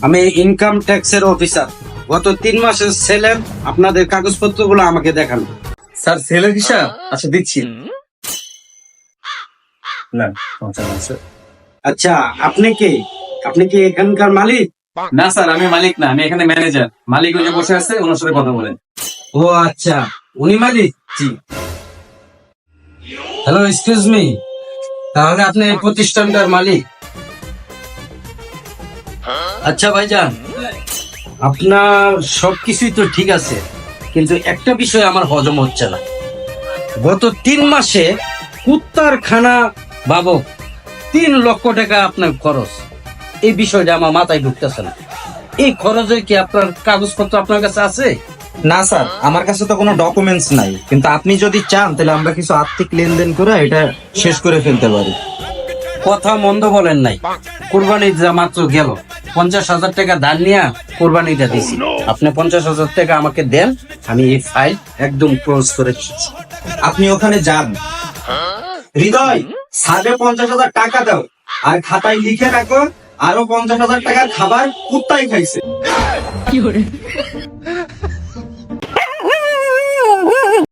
আমি ইনকাম ট্যাক্সের অফিসার। গত 3 মাসের সেলের আপনাদের কাগজপত্রগুলো আমাকে দেখান। স্যার সেলের হিসাব আচ্ছা দিচ্ছি না স্যার। আচ্ছা, আপনি কে? আপনি কি এখানকার মালিক? না স্যার আমি মালিক না, আমি এখানে ম্যানেজার। মালিক ওই যে বসে আছে, ওনার সাথে কথা বলেন। ও আচ্ছা, উনি মালিক? জি। হ্যালো, এক্সকিউজ মি, তাহলে আপনি এই প্রতিষ্ঠানটার মালিক? আচ্ছা ভাইজান, আপনার সবকিছুই তো ঠিক আছে, কিন্তু একটা বিষয় আমার হজম হচ্ছে না। গত 3 মাসে কুত্তার খানা বাবক 3 লক্ষ টাকা আপনার খরচ। এই বিষয়টা আমার মাথায় ঢুকতেছে না। এই খরচের কি আপনার কাগজপত্র আপনার কাছে আছে? না স্যার, আমার কাছে তো কোনো ডকুমেন্টস নাই, কিন্তু আপনি যদি চান তাহলে আমরা কিছু আর্থিক লেনদেন করে এটা শেষ করে ফেলতে পারি। কথা মন্দ বলেন নাই। কোরবানি যা মাত্র গেল, 50,000 টাকা ধার নিয়ে কোরবানিটা দিছি। আপনি 50,000 টাকা আমাকে দেন, আমি এই ফাইল একদম ক্লোজ করে দিচ্ছি। আপনি ওখানে যান, হৃদয় সাড়ে 50,000 টাকা দাও, আর খাতায় লিখে রাখো আরো 50,000 টাকার খাবার কুত্তাই খাইছে।